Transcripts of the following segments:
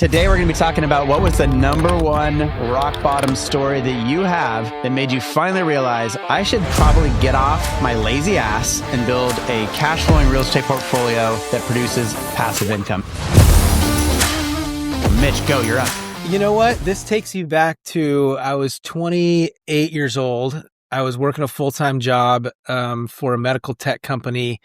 Today, we're going to be talking about what was the number one rock bottom story that you have that made you finally realize I should probably get off my lazy ass and build a cash flowing real estate portfolio that produces passive income. Mitch, go, you're up. You know what? This takes you back to, I was 28 years old. I was working a full-time job for a medical tech company.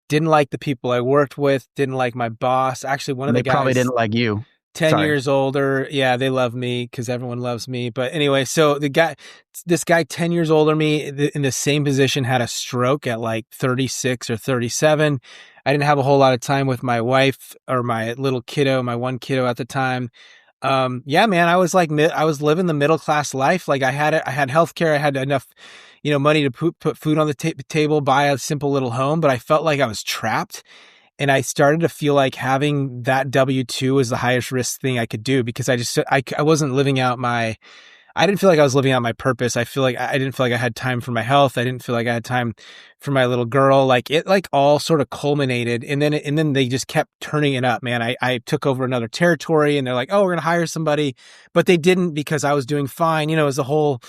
Didn't like the people I worked with. Didn't like my boss. Actually, one of the guys... They probably didn't like you. 10 years older. Yeah, they love me because everyone loves me. But anyway, so this guy 10 years older than me in the same position had a stroke at like 36 or 37. I didn't have a whole lot of time with my wife or my little kiddo, my one kiddo at the time. Yeah, man, I was living the middle class life. Like I had healthcare. I had enough, money to put food on the table, buy a simple little home, but I felt like I was trapped. And I started to feel like having that W-2 was the highest risk thing I could do because I wasn't living out I didn't feel like I was living out my purpose. I didn't feel like I had time for my health. I didn't feel like I had time for my little girl. Like it all sort of culminated. And then they just kept turning it up, man. I took over another territory and they're like, oh, we're going to hire somebody, but they didn't because I was doing fine. It was the whole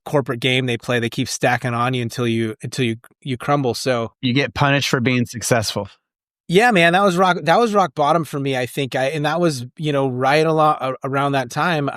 corporate game they play. They keep stacking on you until you crumble. So you get punished for being successful. Yeah, man, that was rock bottom for me. I think and that was, right around that time,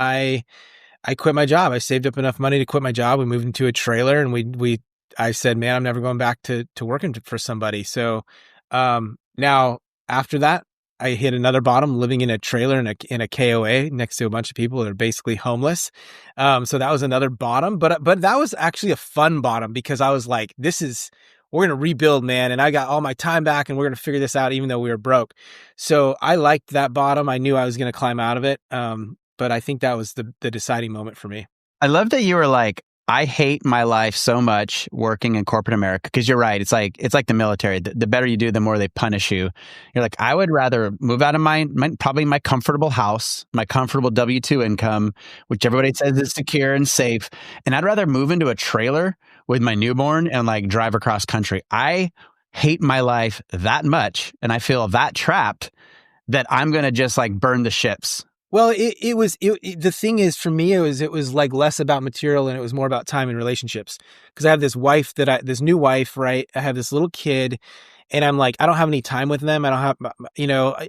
I quit my job. I saved up enough money to quit my job. We moved into a trailer and I said, man, I'm never going back to working for somebody. So, now after that, I hit another bottom living in a trailer in a KOA next to a bunch of people that are basically homeless. So that was another bottom, but that was actually a fun bottom because I was like, we're going to rebuild, man. And I got all my time back and we're going to figure this out, even though we were broke. So I liked that bottom. I knew I was going to climb out of it. But I think that was the deciding moment for me. I love that you were like, I hate my life so much working in corporate America. Because you're right. It's like the military. The better you do, the more they punish you. You're like, I would rather move out of probably my comfortable house, my comfortable W-2 income, which everybody says is secure and safe. And I'd rather move into a trailer with my newborn and like drive across country. I hate my life that much. And I feel that trapped that I'm going to just like burn the ships. Well, the thing is for me, it was like less about material and it was more about time and relationships. Cause I have this wife this new wife, right? I have this little kid and I'm like, I don't have any time with them. I don't have,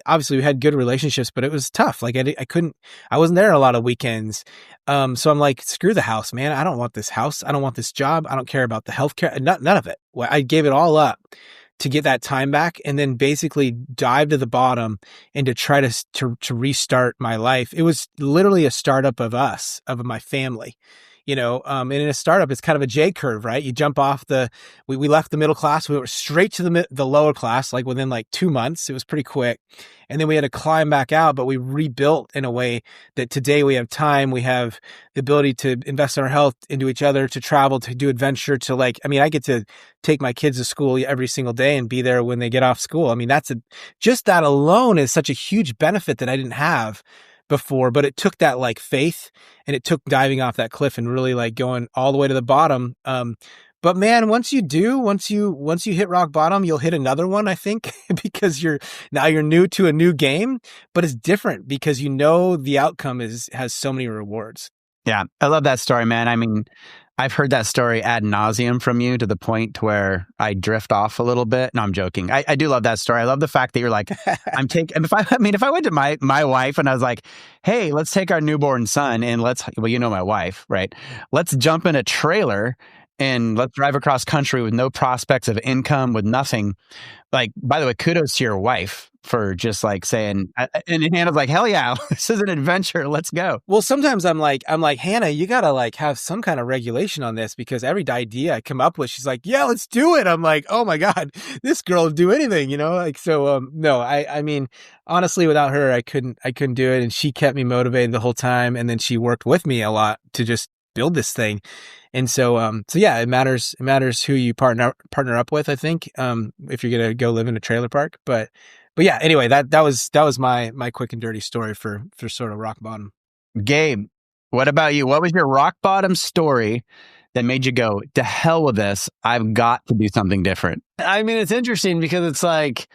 obviously we had good relationships, but it was tough. Like I wasn't there a lot of weekends. So I'm like, screw the house, man. I don't want this house. I don't want this job. I don't care about the healthcare. None of it. I gave it all up to get that time back and then basically dive to the bottom and to try to restart my life. It was literally a startup of my family, and in a startup, it's kind of a J curve, right? You jump off we left the middle class. We went straight to the lower class, like within like 2 months. It was pretty quick. And then we had to climb back out, but we rebuilt in a way that today we have time. We have the ability to invest in our health, into each other, to travel, to do adventure, I get to take my kids to school every single day and be there when they get off school. I mean, just that alone is such a huge benefit that I didn't have before, but it took that like faith and it took diving off that cliff and really like going all the way to the bottom. But man, once you hit rock bottom, you'll hit another one, I think, because you're new to a new game, but it's different because the outcome has so many rewards. Yeah. I love that story, man. I mean, I've heard that story ad nauseum from you to the point where I drift off a little bit. No, I'm joking. I do love that story. I love the fact that you're like, if I went to my wife and I was like, hey, let's take our newborn son and my wife, right? Let's jump in a trailer and let's drive across country with no prospects of income, with nothing. Like, by the way, kudos to your wife for just like saying, and Hannah's like, hell yeah, this is an adventure. Let's go. Well, sometimes I'm like, Hannah, you got to like have some kind of regulation on this because every idea I come up with, she's like, yeah, let's do it. I'm like, oh my God, this girl will do anything, no, I mean, honestly, without her, I couldn't do it. And she kept me motivated the whole time. And then she worked with me a lot to just build this thing. And so yeah, it matters who you partner up with, I think, if you're going to go live in a trailer park, but yeah, anyway, that was my quick and dirty story for sort of rock bottom. Gabe, what about you? What was your rock bottom story that made you go, to hell with this? I've got to do something different. I mean, it's interesting because it's like,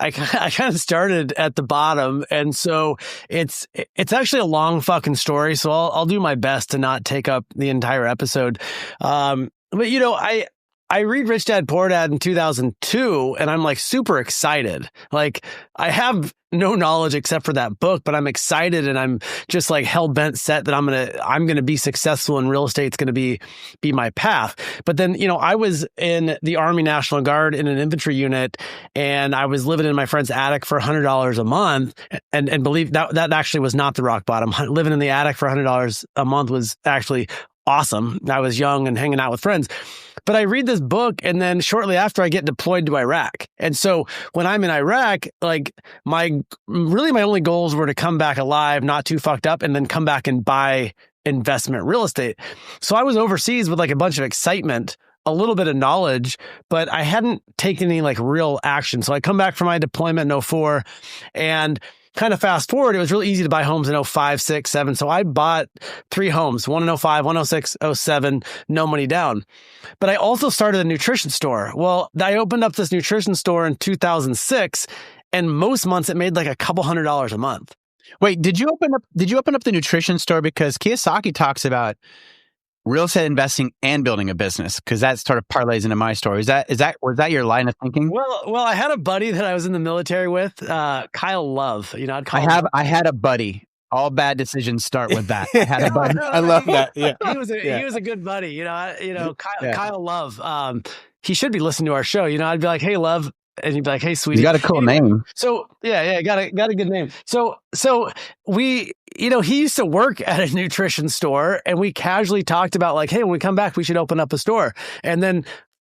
I kind of started at the bottom. And so it's actually a long fucking story. So I'll do my best to not take up the entire episode. But you know, I read Rich Dad Poor Dad in 2002 and I'm like super excited. Like I have no knowledge except for that book, but I'm excited and I'm just like hell bent set that I'm going to be successful and real estate's going to be my path. But then, you know, I was in the Army National Guard in an infantry unit and I was living in my friend's attic for $100 a month and believe that actually was not the rock bottom. Living in the attic for $100 a month was actually awesome. I was young and hanging out with friends. But I read this book and then shortly after I get deployed to Iraq. And so when I'm in Iraq, like my only goals were to come back alive, not too fucked up, and then come back and buy investment real estate. So I was overseas with like a bunch of excitement, a little bit of knowledge, but I hadn't taken any like real action. So I come back from my deployment in 04 and kind of fast forward, it was really easy to buy homes in 05, 6, 7. So I bought 3 homes, one in 05, one in 06, 07, no money down. But I also started a nutrition store. Well, I opened up this nutrition store in 2006 and most months it made like a couple $100s a month. Wait, did you open up the nutrition store because Kiyosaki talks about real estate investing and building a business, because that sort of parlays into my story. Was that your line of thinking? Well, I had a buddy that I was in the military with, Kyle Love. You know, I had a buddy. All bad decisions start with that. I had a buddy. I love that. Yeah, he was a good buddy. You know, Kyle Love. He should be listening to our show. You know, I'd be like, "Hey, Love." And he'd be like, "Hey, sweetie." You got a cool name. So yeah, got a good name. So we, you know, he used to work at a nutrition store and we casually talked about like, hey, when we come back, we should open up a store. And then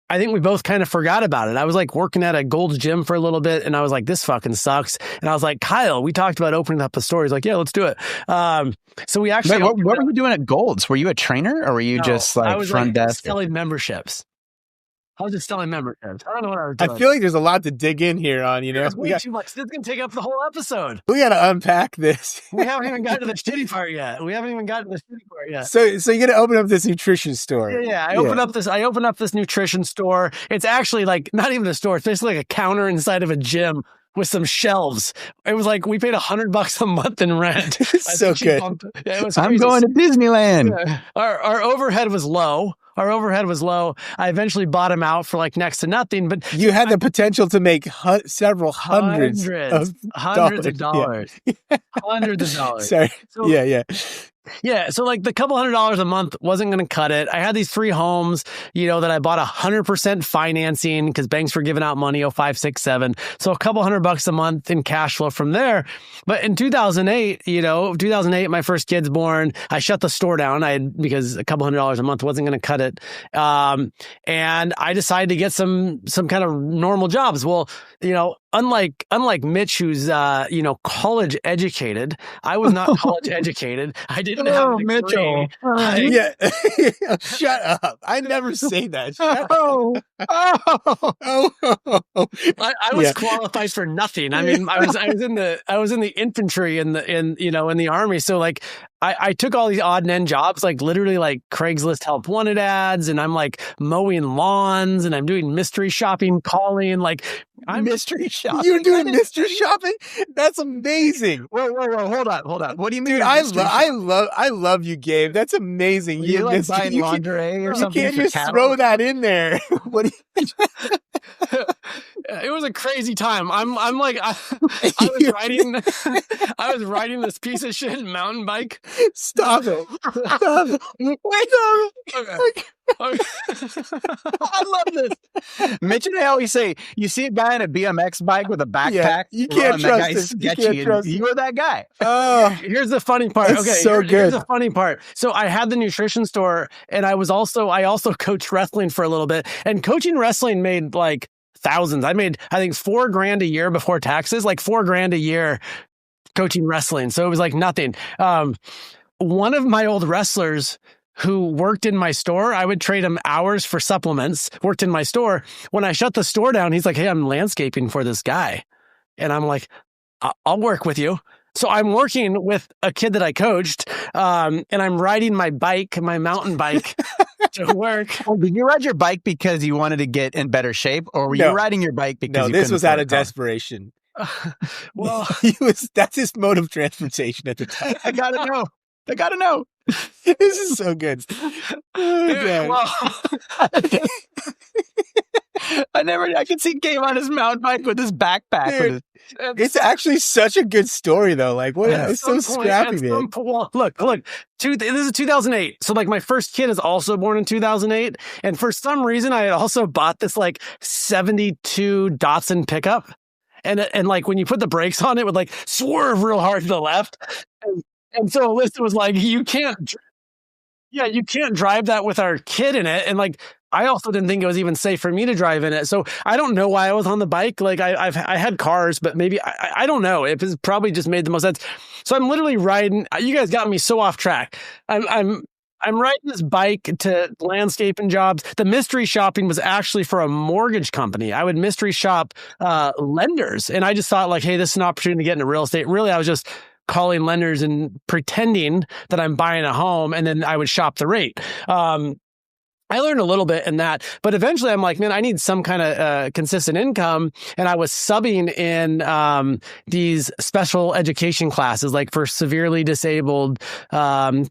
I think we both kind of forgot about it. I was like working at a Gold's Gym for a little bit and I was like, this fucking sucks. And I was like, Kyle, we talked about opening up a store. He's like, yeah, let's do it. So we actually. Wait, what were you doing at Gold's? Were you a trainer or were you just like front desk? Selling memberships. I was just selling memberships. I don't know what I was doing. I feel like there's a lot to dig in here on, you know. There's way too much. This is going to take up the whole episode. We got to unpack this. We haven't even gotten to the shitty part yet. So you're going to open up this nutrition store. Yeah. I opened up this nutrition store. It's actually like not even a store. It's basically like a counter inside of a gym with some shelves. It was like we paid $100 a month in rent. So good. Yeah, it was I'm going to Disneyland. Yeah. Our overhead was low. I eventually bought him out for like next to nothing, but you had the potential to make several hundreds of dollars. Yeah. Hundreds of dollars. Sorry. So, yeah. Yeah. So like the couple $100s a month wasn't going to cut it. I had these 3 homes, you know, that I bought 100% financing because banks were giving out money, 05, 6, 7. So a couple $100 a month in cash flow from there. But in 2008, my first kid's born. I shut the store down because a couple $100s a month wasn't going to cut it. And I decided to get some kind of normal jobs. Well, you know, unlike Mitch, who's, you know, college educated, I was not college educated. I didn't have a degree. Mitchell. Yeah. Shut up. I never say that. Shut up. I was qualified for nothing. I mean, I was in the infantry in the Army. So like, I took all these odd and end jobs, like literally like Craigslist help wanted ads, and I'm like mowing lawns, and I'm doing mystery shopping, calling, like I'm mystery shopping. You're doing mystery shopping? That's amazing. Whoa, hold on. What do you mean? Dude, I love you, Gabe. That's amazing. You like buying lingerie or something? You can't just throw that in there. What do you? It was a crazy time. I was riding this piece of shit mountain bike. Stop it. Wait Okay. I love this. Mitch and I always say, you see a guy on a BMX bike with a backpack, you can't trust him. Sketchy, you were that guy. Oh, here's the funny part. That's so good. Here's the funny part. So I had the nutrition store, and I also coached wrestling for a little bit, and coaching wrestling made like thousands. I made, I think, $4,000 a year before taxes, like $4,000 a year coaching wrestling. So it was like nothing. One of my old wrestlers who worked in my store, I would trade him hours for supplements, worked in my store. When I shut the store down, he's like, hey, I'm landscaping for this guy. And I'm like, I'll work with you. So I'm working with a kid that I coached, and I'm riding my bike, my mountain bike to work. Well, did you ride your bike because you wanted to get in better shape, or were you riding your bike because this was out of desperation? Well, That's his mode of transportation at the time. I gotta know. I gotta know. This is so good. Oh, God. I could see Game on his mountain bike with his backpack. Dude, it's actually such a good story, though. Like, what? It's so scrappy, man. Look. This is 2008. So, like, my first kid is also born in 2008. And for some reason, I had also bought this, like, 72 Datsun pickup. And like, when you put the brakes on it, would, like, swerve real hard to the left. And so Alyssa was like, you can't drive that with our kid in it. And, like, I also didn't think it was even safe for me to drive in it. So I don't know why I was on the bike. Like I had cars, but maybe I don't know. It was probably just made the most sense. So I'm literally riding. You guys got me so off track. I'm riding this bike to landscaping jobs. The mystery shopping was actually for a mortgage company. I would mystery shop lenders, and I just thought like, hey, this is an opportunity to get into real estate. Really, I was just calling lenders and pretending that I'm buying a home, and then I would shop the rate. I learned a little bit in that, but eventually I'm like, man, I need some kind of consistent income. And I was subbing in these special education classes, like for severely disabled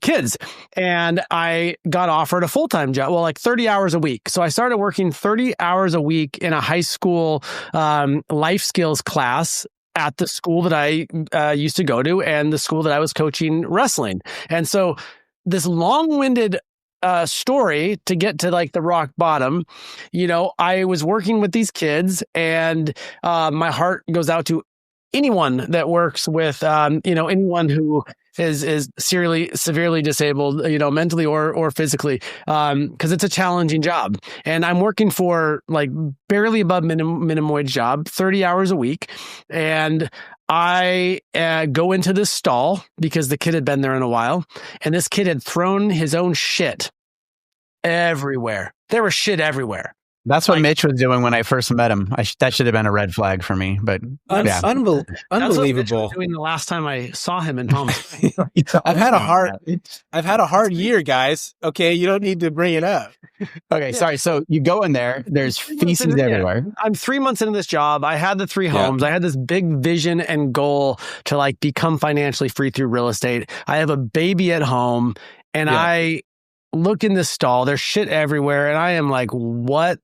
kids. And I got offered a full-time job, well, like 30 hours a week. So I started working 30 hours a week in a high school life skills class at the school that I used to go to and the school that I was coaching wrestling. And so this long-winded story to get to like the rock bottom, I was working with these kids, and my heart goes out to anyone that works with, anyone who is severely disabled, mentally or physically, because it's a challenging job. And I'm working for like barely above minimum wage job, 30 hours a week. And I go into this stall because the kid had been there in a while, and this kid had thrown his own shit everywhere. There was shit everywhere. That's what Mitch was doing when I first met him. That should have been a red flag for me, but yeah. Unbelievable. That's what Mitch was doing the last time I saw him in Palm Springs. I've had a hard year, guys. Okay, you don't need to bring it up. Okay, sorry. So you go in there, there's feces everywhere. I'm 3 months into this job. I had the 3 homes. I had this big vision and goal to like become financially free through real estate. I have a baby at home, and I look in this stall, there's shit everywhere. And I am like, what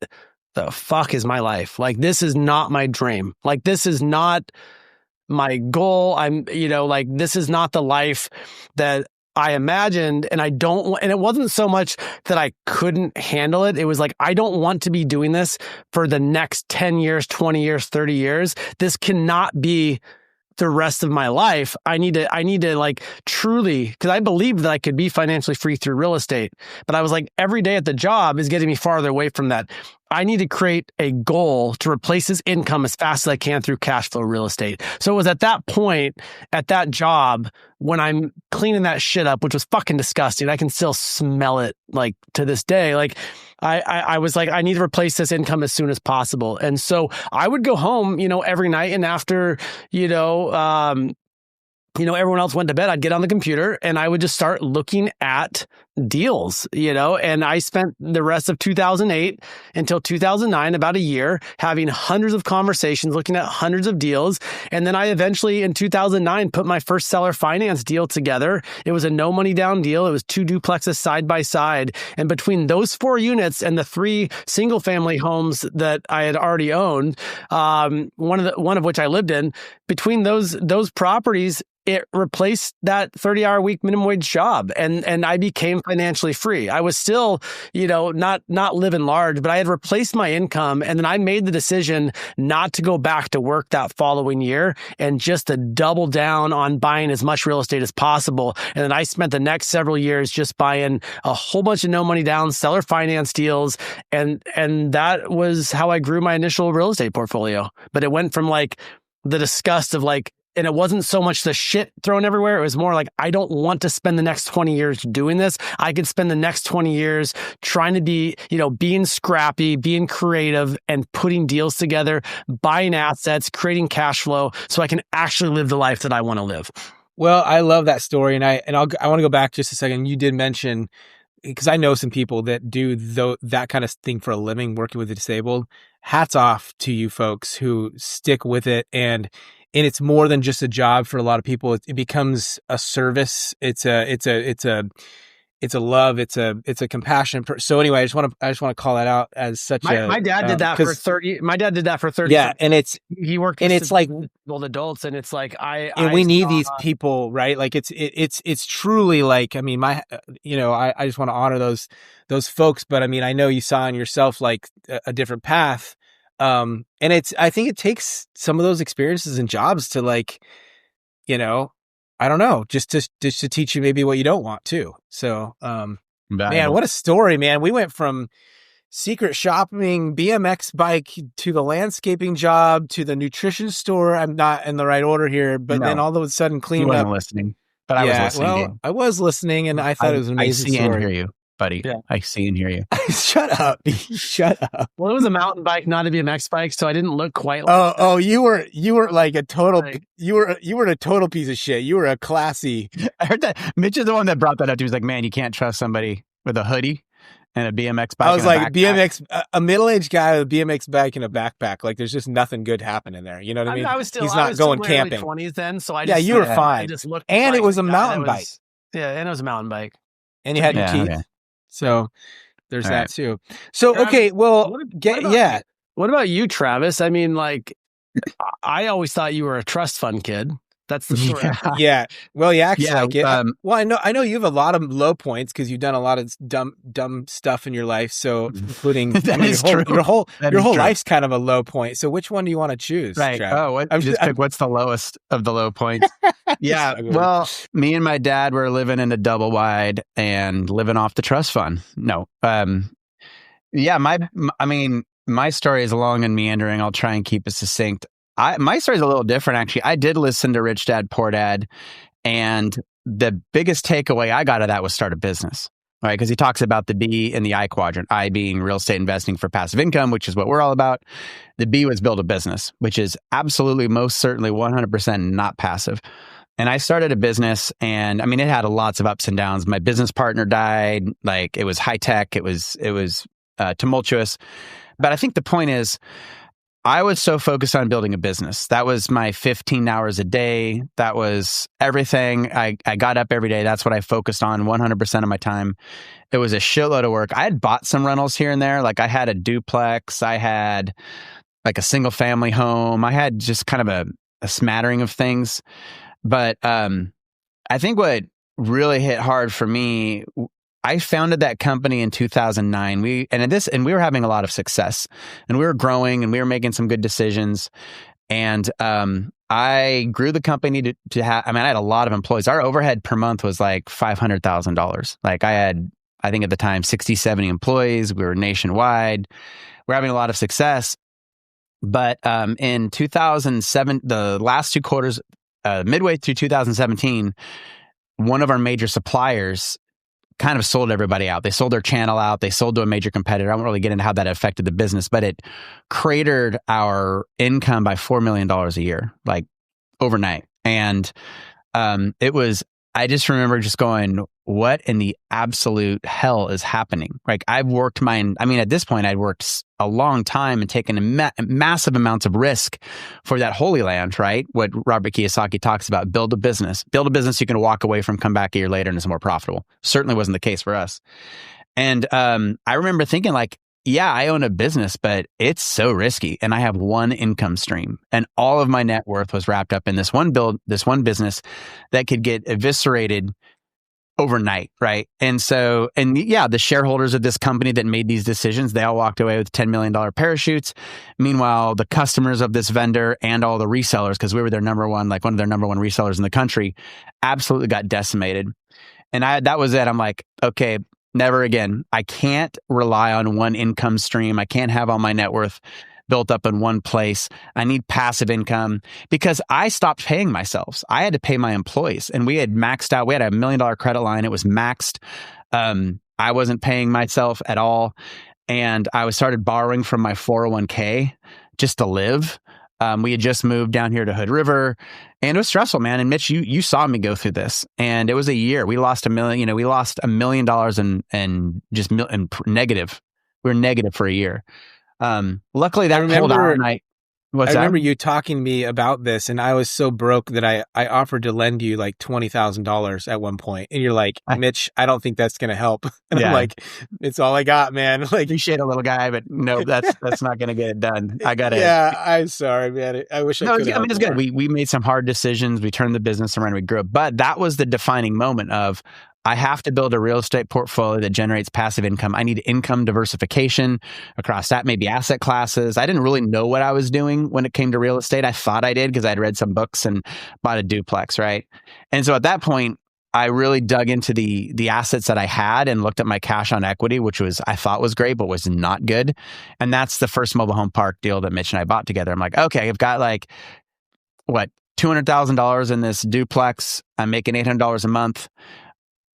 the fuck is my life? Like, this is not my dream. Like, this is not my goal. This is not the life that I imagined. And and it wasn't so much that I couldn't handle it. It was like, I don't want to be doing this for the next 10 years, 20 years, 30 years. This cannot be the rest of my life. I need to like truly, because I believed that I could be financially free through real estate. But I was like, every day at the job is getting me farther away from that. I need to create a goal to replace this income as fast as I can through cash flow real estate. So it was at that point, at that job, when I'm cleaning that shit up, which was fucking disgusting. I can still smell it like to this day. Like I was like, I need to replace this income as soon as possible. And so I would go home, every night, and after, everyone else went to bed, I'd get on the computer and I would just start looking at deals, and I spent the rest of 2008 until 2009, about a year, having hundreds of conversations, looking at hundreds of deals. And then I eventually in 2009 put my first seller finance deal together. It was a no money down deal. It was 2 duplexes side by side. And between those 4 units and the 3 single family homes that I had already owned, one of which I lived in, between those properties, it replaced that 30-hour week minimum wage job, and I became financially free. I was still, not living large, but I had replaced my income, and then I made the decision not to go back to work that following year and just to double down on buying as much real estate as possible. And then I spent the next several years just buying a whole bunch of no money down seller finance deals, and that was how I grew my initial real estate portfolio. But it went from like the disgust of like, and it wasn't so much the shit thrown everywhere. It was more like, I don't want to spend the next 20 years doing this. I could spend the next 20 years trying to be, being scrappy, being creative, and putting deals together, buying assets, creating cash flow so I can actually live the life that I want to live. Well, I love that story. And I want to go back just a second. You did mention, because I know some people that do that kind of thing for a living, working with the disabled. hats off to you folks who stick with it. And it's more than just a job for a lot of people. It becomes a service. It's a love. It's a compassion. So anyway, I just want to call that out as such my dad did that for 30. My dad did that for 30. Yeah. And he worked and with it's like old adults, and it's like, we need these people, right? Like it's truly like, I mean, I just want to honor those folks, but I mean, I know you saw in yourself like a different path. And I think it takes some of those experiences and jobs to like, I don't know, just to teach you maybe what you don't want to. So, man, what a story, man. We went from secret shopping, BMX bike, to the landscaping job, to the nutrition store. I'm not in the right order here, but then all of a sudden cleaned up. Listening, but I was listening. Well, I was listening, and I thought it was an amazing story. I see and hear you, buddy. Yeah. I see and hear you. Shut up. Shut up. Well, it was a mountain bike, not a BMX bike, so I didn't look quite like Oh, you were like a total, you were a total piece of shit. You were a classy. I heard that Mitch is the one that brought that up. He was like, man, you can't trust somebody with a hoodie and a BMX bike. I was like, a middle-aged guy with a BMX bike and a backpack. Like, there's just nothing good happening there. You know what I mean? He's not going camping. 20s then, so you were fine. I just looked, and it was a mountain bike. Yeah, and it was a mountain bike. And you had your teeth. Okay. So there's that too. So, okay, well, What about you, Travis? I mean, like, I always thought you were a trust fund kid. That's the story. Yeah. Well, you actually like it. Well, I know you have a lot of low points because you've done a lot of dumb stuff in your life. So, including your whole life's kind of a low point. So, which one do you want to choose? Right. Pick what's the lowest of the low points. Yeah. Well, me and my dad were living in a double wide and living off the trust fund. No. Yeah. My story is long and meandering. I'll try and keep it succinct. My story is a little different, actually. I did listen to Rich Dad, Poor Dad, and the biggest takeaway I got of that was start a business, right? Because he talks about the B and the I quadrant, I being real estate investing for passive income, which is what we're all about. The B was build a business, which is absolutely, most certainly 100% not passive. And I started a business, and I mean, it had lots of ups and downs. My business partner died. Like, it was high tech. It was tumultuous. But I think the point is, I was so focused on building a business. That was my 15 hours a day. That was everything. I got up every day. That's what I focused on 100% of my time. It was a shitload of work. I had bought some rentals here and there. Like, I had a duplex. I had like a single family home. I had just kind of a smattering of things. But I think what really hit hard for me, I founded that company in 2009. We were having a lot of success, and we were growing, and we were making some good decisions. And I grew the company to have. I mean, I had a lot of employees. Our overhead per month was like $500,000. Like, I had, I think at the time, 60, 70 employees. We were nationwide. We're having a lot of success. But in 2007, the last 2 quarters, midway through 2017, one of our major suppliers kind of sold everybody out. They sold their channel out. They sold to a major competitor. I won't really get into how that affected the business, but it cratered our income by $4 million a year, like overnight. And I just remember just going, what in the absolute hell is happening? Like, at this point, I'd worked a long time and taken massive amounts of risk for that Holy Land, right? What Robert Kiyosaki talks about, build a business you can walk away from, come back a year later, and it's more profitable. Certainly wasn't the case for us. And I remember thinking, like, yeah, I own a business, but it's so risky. And I have one income stream, and all of my net worth was wrapped up in this one business that could get eviscerated overnight, right? And the shareholders of this company that made these decisions, they all walked away with $10 million parachutes. Meanwhile, the customers of this vendor and all the resellers, because we were one of their number one resellers in the country, absolutely got decimated. And that was it. I'm like, okay, never again. I can't rely on one income stream. I can't have all my net worth built up in one place. I need passive income, because I stopped paying myself. I had to pay my employees, and we had maxed out. We had a $1 million credit line. It was maxed. I wasn't paying myself at all. And I started borrowing from my 401k just to live. We had just moved down here to Hood River, and it was stressful, man. And Mitch, you saw me go through this, and it was a year. We lost $1 million. We lost $1 million and just negative. We were negative for a year. Luckily that pulled out and I remember you talking to me about this, and I was so broke that I offered to lend you like $20,000 at one point, and you're like, Mitch, I don't think that's gonna help. And I'm like, it's all I got, man. Like, appreciate a little guy, but no, that's not gonna get it done. I got it. Yeah, I'm sorry, man. I wish I could. I mean, it's good. We made some hard decisions. We turned the business around. We grew up, but that was the defining moment of, I have to build a real estate portfolio that generates passive income. I need income diversification across that, maybe asset classes. I didn't really know what I was doing when it came to real estate. I thought I did because I'd read some books and bought a duplex, right? And so at that point, I really dug into the assets that I had and looked at my cash on equity, which I thought was great, but was not good. And that's the first mobile home park deal that Mitch and I bought together. I'm like, okay, I've got like, $200,000 in this duplex. I'm making $800 a month.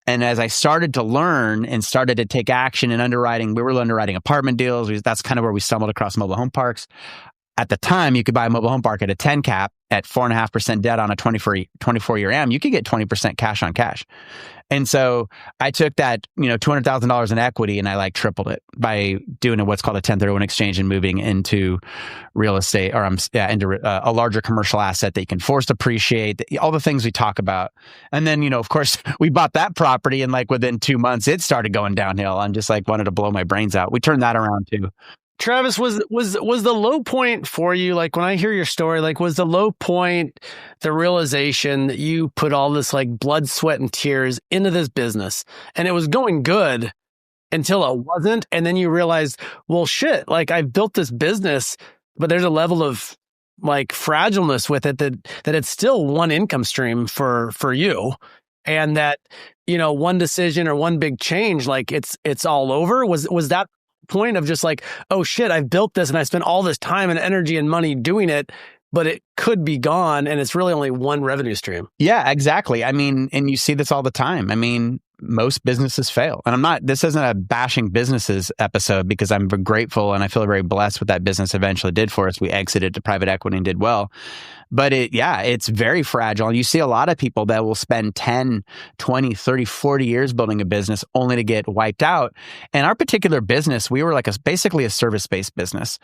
And as I started to learn and started to take action in underwriting, we were underwriting apartment deals. That's kind of where we stumbled across mobile home parks. At the time, you could buy a mobile home park at a 10 cap at 4.5% debt on a 24-year AM. You could get 20% cash on cash. And so I took that, $200,000 in equity and I tripled it by doing what's called a 1031 exchange and moving into real estate into a larger commercial asset that you can force appreciate, all the things we talk about. And then, of course, we bought that property and within 2 months, it started going downhill. I'm just wanted to blow my brains out. We turned that around too. Travis, was the low point for you? When I hear your story, was the low point the realization that you put all this blood, sweat, and tears into this business, and it was going good until it wasn't, and then you realized, well, shit, I've built this business, but there's a level of fragileness with it that it's still one income stream for you, and that one decision or one big change, it's all over. Was that point of just oh shit, I've built this and I spent all this time and energy and money doing it, but it could be gone and it's really only one revenue stream? Yeah, exactly. I mean, and you see this all the time. I mean, most businesses fail. And this isn't a bashing businesses episode, because I'm grateful and I feel very blessed what that business eventually did for us. We exited to private equity and did well. But it's very fragile. And you see a lot of people that will spend 10, 20, 30, 40 years building a business only to get wiped out. And our particular business, we were basically a service-based business.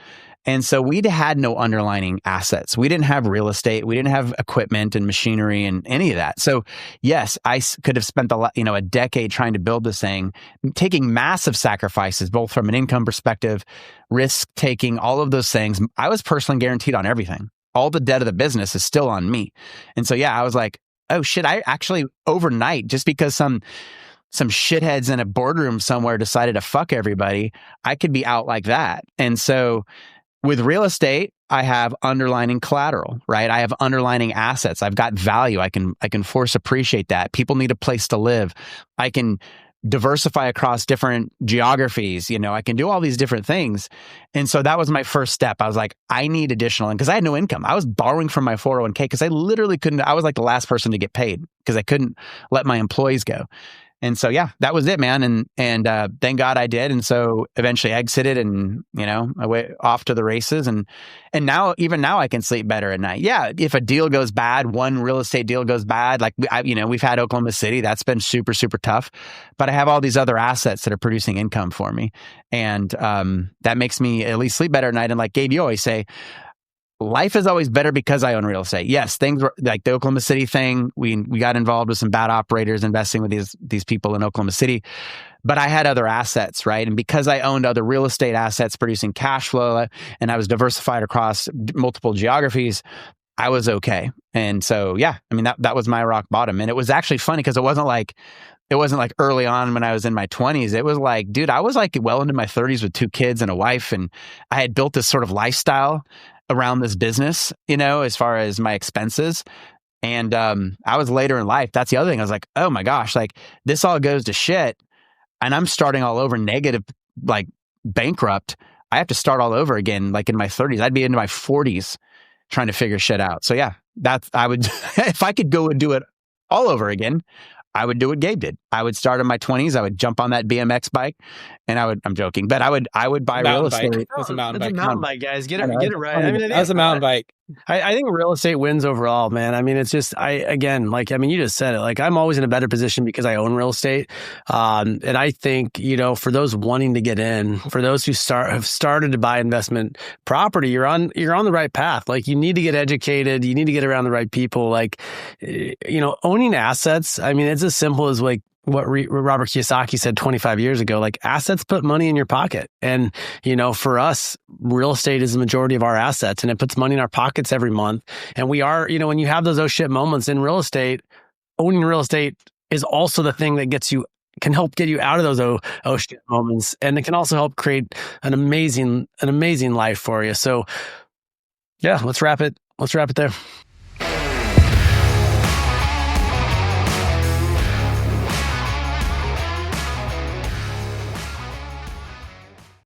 And so we had no underlying assets. We didn't have real estate. We didn't have equipment and machinery and any of that. So yes, I could have spent a decade trying to build this thing, taking massive sacrifices, both from an income perspective, risk taking, all of those things. I was personally guaranteed on everything. All the debt of the business is still on me. And so, yeah, I was like, oh shit, I actually overnight, just because some shitheads in a boardroom somewhere decided to fuck everybody, I could be out like that. And so with real estate, I have underlying collateral, right? I have underlying assets. I've got value. I can force appreciate that. People need a place to live. I can diversify across different geographies. I can do all these different things. And so that was my first step. I was like, I need additional, because I had no income. I was borrowing from my 401k because I literally couldn't. I was the last person to get paid because I couldn't let my employees go. And so, yeah, that was it, man. And thank God I did. And so eventually exited and, I went off to the races. And now, even now I can sleep better at night. Yeah. If a deal goes bad, one real estate deal goes bad, we've had Oklahoma City, that's been super, super tough, but I have all these other assets that are producing income for me. And that makes me at least sleep better at night. And like Gabe, you always say, life is always better because I own real estate. Yes, things were like the Oklahoma City thing. We got involved with some bad operators investing with these people in Oklahoma City, but I had other assets, right? And because I owned other real estate assets producing cash flow, and I was diversified across multiple geographies, I was okay. And so, yeah, I mean, that was my rock bottom. And it was actually funny because it wasn't like early on when I was in my 20s. It was like, dude, I was well into my 30s with 2 kids and a wife, and I had built this sort of lifestyle around this business, as far as my expenses. And I was later in life. That's the other thing. I was like, oh my gosh, this all goes to shit. And I'm starting all over negative, bankrupt. I have to start all over again, in my 30s. I'd be into my 40s trying to figure shit out. So yeah, I would, if I could go and do it all over again, I would do what Gabe did. I would start in my 20s. I would jump on that BMX bike, and I'm joking, but I would buy real Mountain bike. estate. That's a mountain It's a bike. mountain bike, guys. Get I know, it right. I mean, That's a mountain bike. I think real estate wins overall, man. I mean, it's just, you just said it, like I'm always in a better position because I own real estate. And I think, for those wanting to get in, for those who have started to buy investment property, you're on the right path. Like you need to get educated. You need to get around the right people. Like, owning assets. I mean, it's as simple as like, what Robert Kiyosaki said 25 years ago, like assets put money in your pocket. And, for us, real estate is the majority of our assets and it puts money in our pockets every month. And we are, when you have those oh shit moments in real estate, owning real estate is also the thing that can help get you out of those oh shit moments. And it can also help create an amazing life for you. So yeah, let's wrap it there.